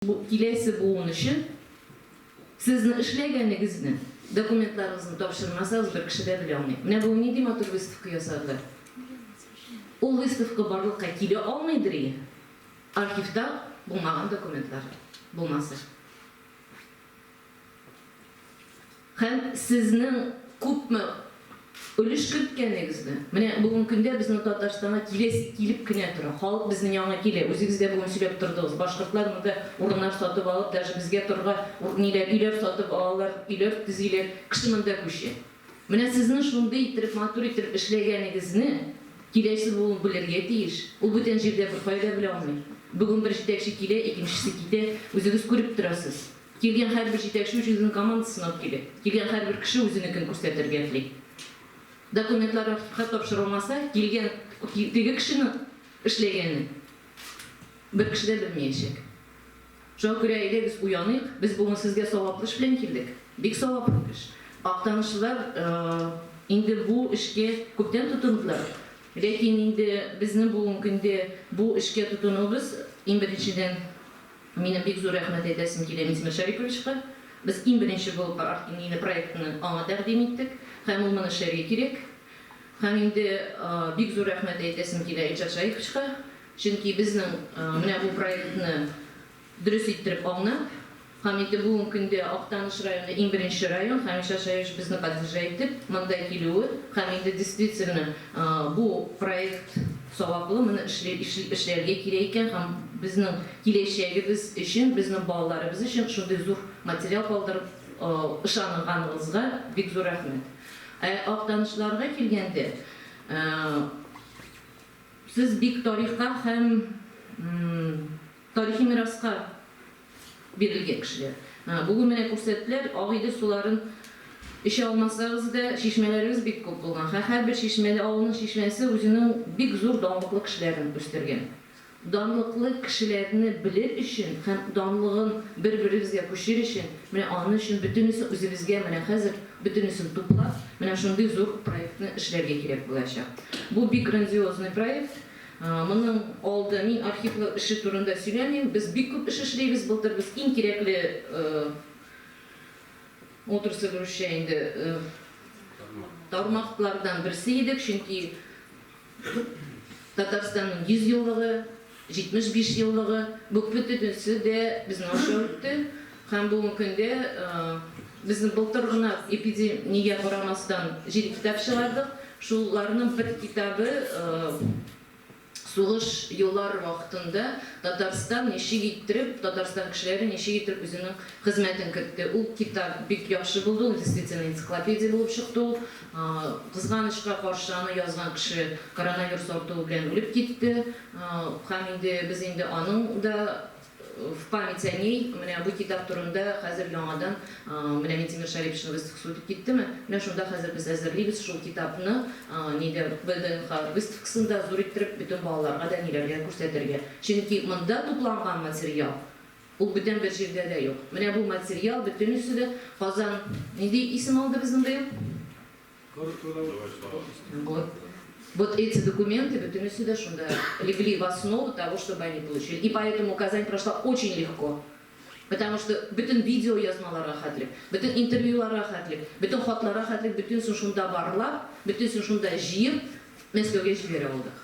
Bu kilesi buğun için sizin işlegenliğinizni, dokumentlarınızı topşırmasanız bir kişi de bile olmayı. Mine bu ne diyeyim otur выставка yasadılar. O выставка barlıkka kile olmaydır iyi. Arşivde bulmagan dokumentlar bulması. Hem sizin kupma ölüş kırpkenliğinizde. Mine bugün günde bizim Tatarstan'a kilip kine tura. Halk bizim yanına kile. Özünüzde bugün söylep turdunuz. Başkırtlar mıda orunlar satıp alıp, даже bizge turga iler satıp alırlar, iler diziler, kışımında kuşu. Mine sizin şunda itirip, matur itirip işlegenliğinizni kilesi bugün bilirge deyiş. O bütün jirde bir fayda bile olmayı. Bugün bir jitekşi kile, ikincisi kile, özünüz körüp turasız. Kelgen her bir jitekşi özünün komandasını alıp kile. Kelgen her bir kişi özünükün көрсөтөргө atli. Dokumentlar arşivga topşırılmasa, kelgen tege kişinin işlegenini bir kişi de bilmeyecek. Şoň göre biz uyanık, biz bugün sizge sowaply iş bilen keldik. Bek sowaply iş. Aktanışçılar indi bu işke köpten tutundular. Lekin indi bizning bugun kunde bu işke tutunubuz, en birinçiden meni bek zo'r rahmat aytasim keladi Timur Sharipovichga. Biz en birinchi bo'lib Arkingni proyektini anga taqdim etdik. Hem ul mana sherga kerak. Hem endi bek zo'r rahmat aytasim keladi Ilshod Sharipovichga. Chunki bizning mana bu proyektni durust ettirib olinib, hem endi bugungi kunda Oqtanish rayoni en birinchi rayon, hem Ilshod Sharipovich bizni поддерживает, manda keluvi, hem endi действительно bu proyekt savablı mana ishlarga kerak ekan, ham bizning kelajagimiz uchun, bizning bolalarimiz uchun shunday zo'r material qoldirib ishonganingizga bek zo'r rahmat. Oqtanishlarga kelganda siz bek tarixga ham tarixiy mirosga berilgan kishilar. Bugun meni ko'rsatdilar, Og'iyda suların işe olmasanız da şişmelerimiz bek ko'p bo'lgan. Har bir şişmeli ovulning şişmesi o'zining bek zo'r donliqli kishilarini o'stirgan. Donliqli kishilarni bilir uchun ham donlig'in bir-birimizga qo'shir uchun, mana onun uchun butunisi o'zimizga mana hozir butunisini to'plab, mana shunday zo'r proyektni ishlarga kerak bo'lacak. Bu bek grandiozniy proyekt. Bunun oldi men arxivlar ishi turida söylemeyeyim. Biz bek ko'p ish ishlaymiz. Былтыр biz eng kerakli o'tirsa görüşe endi tarmoqlardan birisi edik. Chunki Tatarstanning 100 yıllığı, 75 yıllığı bu bütünüsü de bizni aşağı o'tdi. Ham bugungi kunda bizni былтырgina epidemiyaga qaramasdan jiri kitap chiqardik. Shularning bir kitobi Soğuş yıllar vaxtında Tatarstan neşe getirip, Tatarstan kişileri neşe getirip özünün hizmetini kırdı. O kitap bek yaxşı buldu, действительно энциклопедия болып çıktı. Kızganışqa qarşılanı yazgan kişi koronavirus ortuğu bilen ölüp gitti. Hem indi biz indi onun da в память о ней, bu kitap turunda hazır yanıdan men Timur Sharipovichni выставкасы o'tib ketdimi? Mana shunda hazır biz hazırlaymiz şu kitapni nede VDNХ выставкасында zo'r ettirib bütün bolalarga da nelerga ko'rsatirga. Chunki bunda to'plangan material u butun bir yerda da yo'q. Mana bu material butunisida Qozon nede ism oldi bizning bu? Вот эти документы сюда легли в основу того, чтобы они получили. И поэтому Казань прошла очень легко. Потому что bütün видео yazmalara xatli, bütün intervyulara xatli, bütün xatlara xatli, bütün şunda barlab, bütün şunda jiyib, Moskvaga jibera oldik.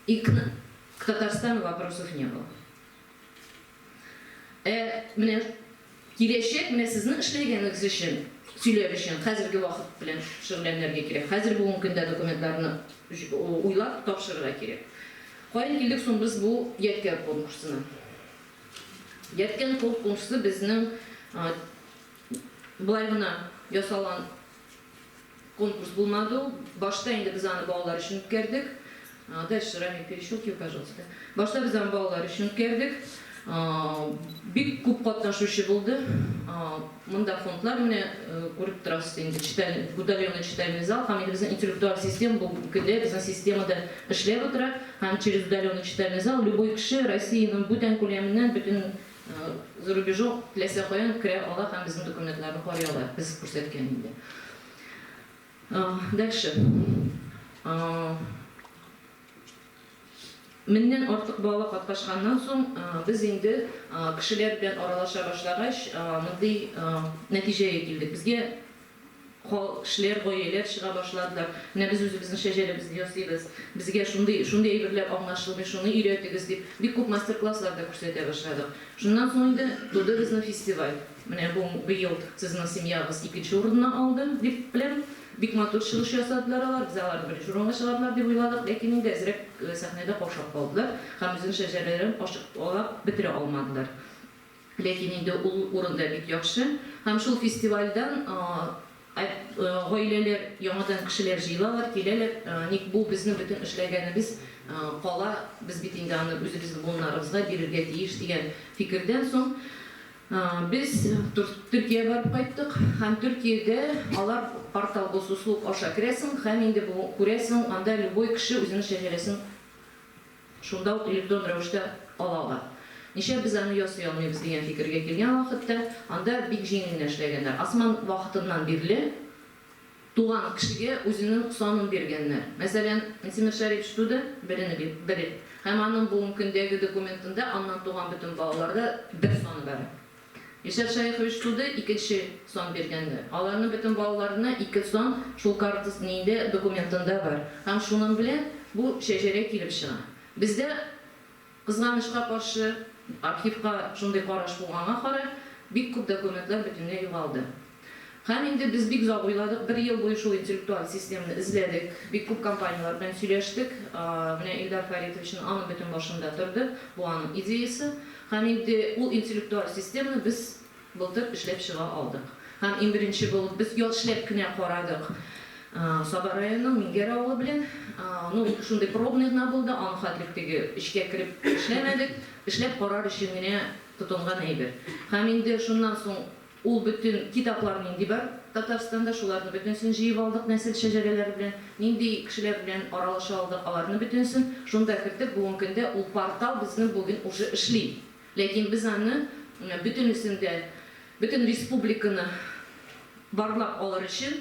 И к Татарстану вопросов не было. Mine kelешек, mine sizning ishlaganligingiz uchun söyleyip için hazırki vakit bilen şirlenlerge gerek. Hazır bugün günde dokumentlarını uylap topşırıra gerek. Koyun geldik son biz bu yetken konkursuna. Yetken konkursu bizning bulayına yasalan konkurs bulmadı. Başta indi biz anı bağlar için ötkerdik. Дальше Рамиль перещелкивай, пожалуйста. Başta biz anı bağlar için ötkerdik. Bek ko'p qatnashuvchi bo'ldi. Bunda fondlar meni ko'rib turasiz endi udalenный читальный зал, ham endi bizning intellektual sistema bu kunda bizning sistemada ishlab o'tiradi. Ham через удаленный читальный зал любой kishi Rossiyaning butun ko'lamidan, butun za rubежу tilasa qo'yan kira oladi, ham bizning dokumentlarni qo'ray oladi biz ko'rsatgan endi. Дальше. Мендән артык бала катнашканнан соң без инде кешеләр белән аралаша башлагач, мондый нәтиҗәгә килдек. Безгә кешеләр, гаиләләр чыга башладылар. Менә без үзебезнең шәҗәрәбезне ясыйбыз. Безгә шундый әйберләр аңлашылмый, шуны өйрәтегез дип бик күп мастер-классларда күрсәтә башладык. Шуннан соң инде туды безнең фестиваль. Менә бу быел сезнең семьягыз 2нче урынны алды дип беләм. Бик матур чыгыш ясадылар алар, без аларны беренче урынга чыгардылар дип уйладык, ләкин инде әзрәк сәхнәдә каушап калдылар һәм үзенең шәҗәрәләрен ачык алып бетерә алмадылар. Ләкин инде ул урында бик яхшы һәм шул фестивальдән гаиләләр, яңадан кешеләр җыелалар, киләләр, ник бу безнең бөтен эшләгәнебез кала, без бит инде аны үзебезнең буыннарыбызга бирергә тиеш дигән фикердән соң biz Türkiye'ye barıp kayttık. Hem Türkiye'de alar portal bozusluk aşağı kiresin, hem indi bu kuresin, anda любой kişi özünün şeceresin şunda elektron rəvişdə alalar. Neşə biz onu yasay almayız degan fikirge kelgan vaqtda, anda bik jеңindən эшләгәннәр. Asman vaqtından birli туган кешегә үзенең санын биргәннәр. Мәсәлән, Мисимир Шәриф туды, бiri. Һәм аның бүгенге көндәге документында аннан туган бөтен балаларда бер саны бар. Yaşar Şayxович туды, 2нче сан бергәннәр. Аларның бөтен балаларына 2 сан шул картасында документында бар. Һәм шуның белән бу шәҗәрә килеп чыга. Бездә кызганычка каршы архивка шундый караш булганга карап, бик күп документлар бөтенләй югалды. Һәм инде без бик зак уйладык, 1 ел буе шул интеллектуаль системаны эзләдек, бик күп компаниялар белән сөйләштек. Менә Илдар Фәритовичның аның бөтен башында торды, бу аның идеясы. Һәм инде ул интеллектуаль системаны без былтыр эшләп чыга алдык. Һәм иң беренче булып без ял эшләп кенә карадык. Сабар районының Мингәр авылы белән, шундый пробный гына булды, аның хәтлектәге эшкә кирип эшләмәдек, эшләп карар өчен генә тотынган әйбер. Һәм инде шуннан соң ул бөтен китаплар нинди бар Татарстанда, шуларны бөтенсен җыеп алдык, нәсел шәҗәрәләре белән, нинди кешеләр белән аралаша алдык, аларны бөтенсен шунда кертеп, бүгенге көндә ул портал безнең бүген уже эшли. Ләкин без аны бөтенесендә, бөтен республиканы барлап алыр өчен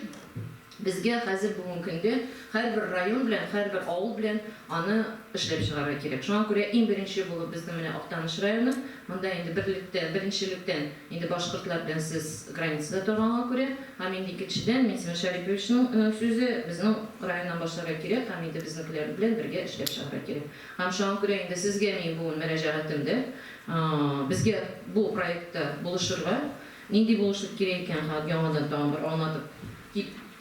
безгә хәзер бүгенге көндә һәрбер район белән, һәрбер авыл белән аны эшләп чыгарга кирәк. Шуңа күрә иң беренче булып безнең менә Актаныш районы, монда инде беренчелектән инде башкортлар белән сез границада торганга күрә, һәм инде икенчедән Мисимир Шәриповичның сүзе безнең районнан башларга кирәк, һәм инде безнекеләр белән бергә эшләп чыгарга кирәк. Һәм шуңа күрә инде сезгә мин бу мөрәҗәгатемдә безгә бу проектта булышырга, нинди булышлык кирәк икән, яңадан тагын бер аңлатып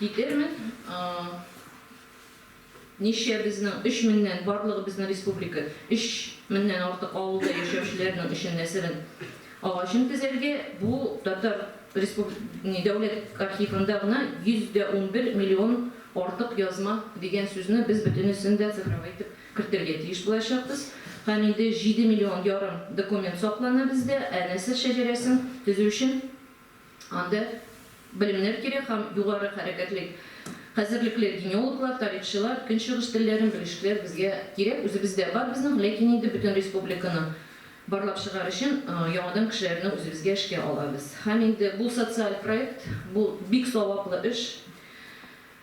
китермен. Ничә безнең 3000-нән барлыгы безнең республика 3000-нән артык авылда яшәүчеләрнең өчен нәселен агачын төзәргә, бу Татар Республика дәүләт архивында гына 111 миллион артык язма дигән сүзне без бөтенесен дә цифровый итеп кертергә тиеш булачакбыз. Һәм инде 7 миллион ярым документ саклана бездә, нәсел шәҗәрәсен төзү өчен анда белемнәр кирәк һәм югары хәрәкәтлек хәзерлекле генеологлар, тарихчылар, көнчыгыш телләрен белүчеләр безгә кирәк. Үзебездә бар безнең, ләкин инде бөтен республиканы барлап чыгар өчен яңадан кешеләрне үзебезгә эшкә алабыз. Һәм инде бу социаль проект, бу бик саваплы эш.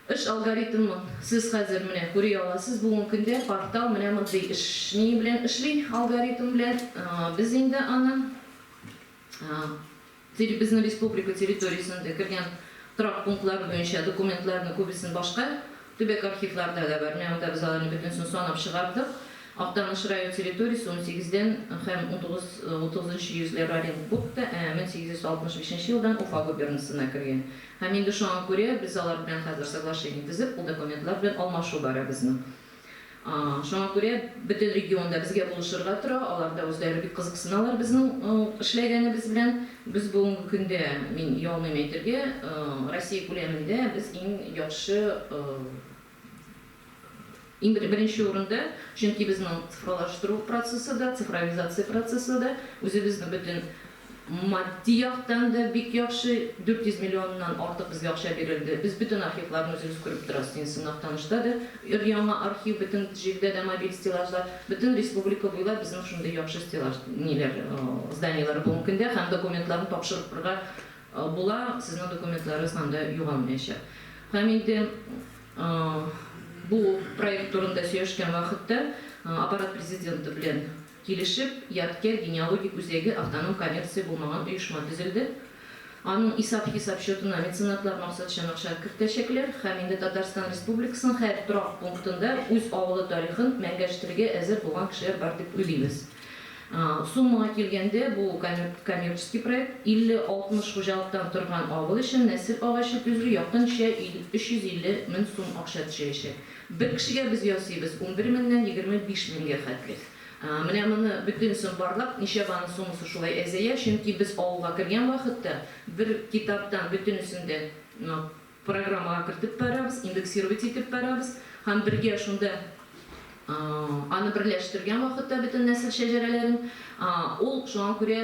Эш алгоритмын сез хәзер менә күрә аласыз. Бүгенге көндә портал менә мондый эш белән эшли, алгоритм белән. Без инде аны безнең республика территориясендә кергән торак пунктлар буенча документларны күбесен башка төбәк архивларда да бар. Менә монда без аларны бөтенсен санап чыгардык. Актаныш район территориясе 18дән һәм 30нчы йөзләр Оренбургта 1865 елдан Уфа губернасына кергән. Һәм инде шуңа күрә без алар белән хәзер соглашение төзеп, ул документлар белән алмашу бара безнең. Шуңа күрә бөтен регионда безгә булышырга тора, аларда үзләре бик кызыксыналар безнең эшләгәнебез белән. Без бүгенге көндә, мин ялмыйм әйтергә, Россия күләмендә без иң яхшы иң беренче урында, чөнки безнең цифрлаштыру процессы да, цифровизация процессы да, үзебезнең бөтен матди яктан да бик яхшы, 400 миллионнан артык безгә акча бирелде. Без бөтен архивларны үзебез күреп торабыз. Актанышта да яңа архив, бөтен җирдә дә мобиль стеллажлар, бөтен республика буйлап безнең шундый яхшы стеллаж зданияләр бүгенге көндә һәм документларны тапшырырга була, сезнең документларыгыз анда югалмаячак. Һәм инде bu проект турында сөйләшкән вакытта аппарат президенты белән килешеп, Яткер генеалогик үзәге автоном коммерция булмаган оешма төзелде. Аның исап-хисап счетына меценатлар максатчан акча кертәчәкләр һәм инде Татарстан Республикасының һәр торак пунктында үз авылы тарихын мәңгәштерергә әзер булган кешеләр бар дип уйлыйбыз. Суммага килгәндә бу коммерческий проект 50-60 хуҗалыктан торган авыл өчен нәсел агачы төзү якынча 350 мең сум акча төшәчәк. Бер кешегә без ясыйбыз 11 меңнән 25 меңгә хәтле. Менә моны бөтен сум барлап, ничә баны суммасы шулай әзәя, чөнки без авылга кергән вакытта бер китаптан бөтенесендә программага кертеп барабыз, индексировать итеп барабыз һәм бергә шунда аны берләштергән вакытта бөтен нәсел шәҗәрәләрен ул шуңа күрә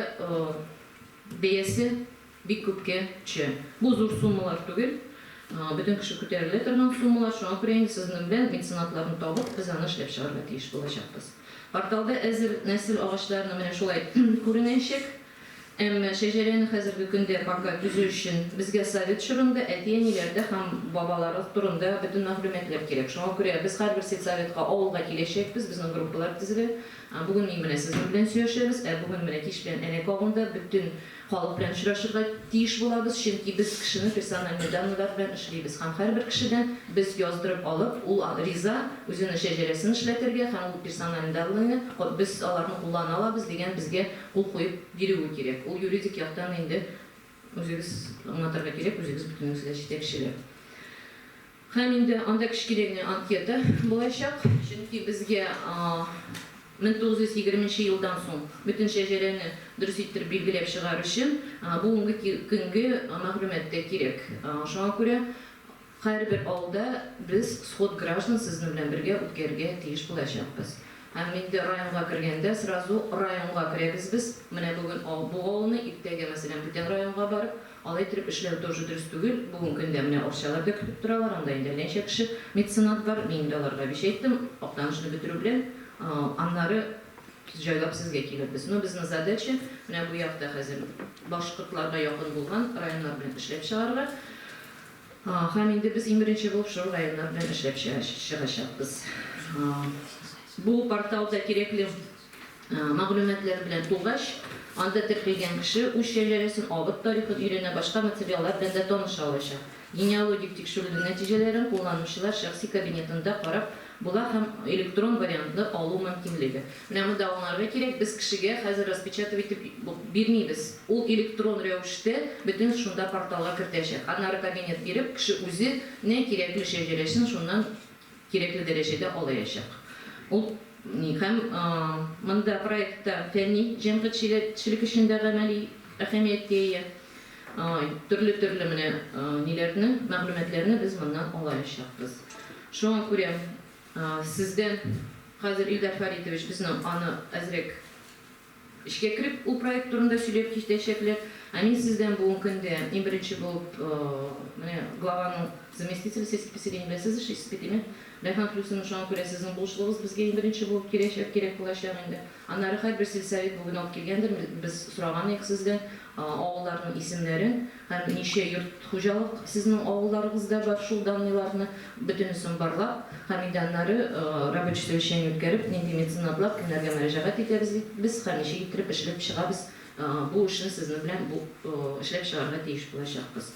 бәясе бик күпкә төшә. Бу зур суммалар түгел. Бөтен кеше күтәрелә торган суммалар, шуңа күрә инде сезнең белән меценатларны табып, без аны эшләп чыгарга тиеш булачакбыз. Порталда әзер нәсел агачларны менә шулай күренәчәк. Әмма шәҗәрәне хәзерге көндә пока төзү өчен безгә совет чорында әти-әниләрдә һәм бабалары турында бөтен мәгълүматлар кирәк. Шуңа күрә без һәрбер советка авылга киләчәкбез, безнең группалар төзелә. Бүген мин менә сезнең белән сөйләшәбез, бүген менә кич белән Әлек авылында бөтен халык белән очрашырга тиеш булабыз, чөнки без кешене персональ данлар белән эшлибез. Һәм һәрбер кешедән без яздырып алып, ул риза үзенең шәҗәрәсен эшләтергә һәм ул персональ данлыны без аларны куллана алабыз дигән безгә кул куеп бирүе кирәк. Ул юридик яктан инде үзегез аңлатырга кирәк, үзегез бөтенегезгә җитәкчеләр. Һәм инде анда кичкелегенә анкета булачак, чөнки безгә 1920 елдан соң бөтен шәҗәрәне дөрес итеп билгеләп чыгар өчен бүгенге көнгә мәгълүматлар кирәк. Шуңа күрә һәрбер авылда без сход граждан сезнең белән бергә үткәрергә тиеш булачакбыз. Һәм инде районга кергәндә сразу районга керәбез без. Менә бүген бу авылны иртәгә мәсәлән бүтән районга барып, алай итеп эшләү тоже дөрес түгел. Бүген көндә менә акчалар да көтеп торалар, анда инде ничә кеше меценат бар. Мин дә аларга биш әйттем, актанышны бетерү белән аннары җайлап сезгә килербез. Но безнең задача менә бу якта хәзер башкортларга якын булган районнар белән эшләп чыгарга. Һәм инде без 21-нче булып шул районнар белән эшләп чыгачакбыз. Бу порталда кирәкле мәгълүматлар белән тулгач, анда теркелгән кеше үз шәҗәрәсен, авыл тарихын өйрәнә, башка материаллар белән дә таныша алачак. Генеалогик тикшерү нәтиҗәләрен кулланучылар шәхси кабинетында карап була һәм электрон вариантны алу мөмкинлеге. Менә монда аңларга кирәк, без кешегә хәзер распечатывать итеп бирмибез. Ул электрон рәвештә бөтен шунда порталга кертәчәк. Аннары кабинет биреп, кеше үзе не кирәкле шәҗәрәсен шуннан кирәкле дәрәҗәдә алачак. Ул һәм монда проектта фәнни җәмгыятьчелек өчен дә гамәли әһәмияткә ия. Төрле менә ниләрне, мәгълүматларны без моннан алачакбыз. Шуңа күрә сездән хәзер Илдар Фаритович безнең аны әзрәк эшкә кереп, ул проект турында сөйләп китәчәкләр. Мин сездән бүген көндә 21-нче булып менә главаның заместителе сельских поселений белән испытыйм. Рәхмәт плюсын шуңа күрә сезнең булышлыгыгыз безгә 21-нче булып кирәк булачак инде. Аннары һәрбер сельсовет бүген алып килгәндер, без сораган идек сездән авылларның исемнәрен һәм ничә йорт хуҗалык сезнең авылларыгызда бар, шул данлыларны бөтенесен барлап, һәм инде аннары рабочий совещание үткәреп, нинди меценатлар кемнәргә мөрәҗәгать итәбез без һәм ничә итеп эшләп чыгабыз. Бу эшне сезнең белән эшләп чыгарга тиеш булачакбыз.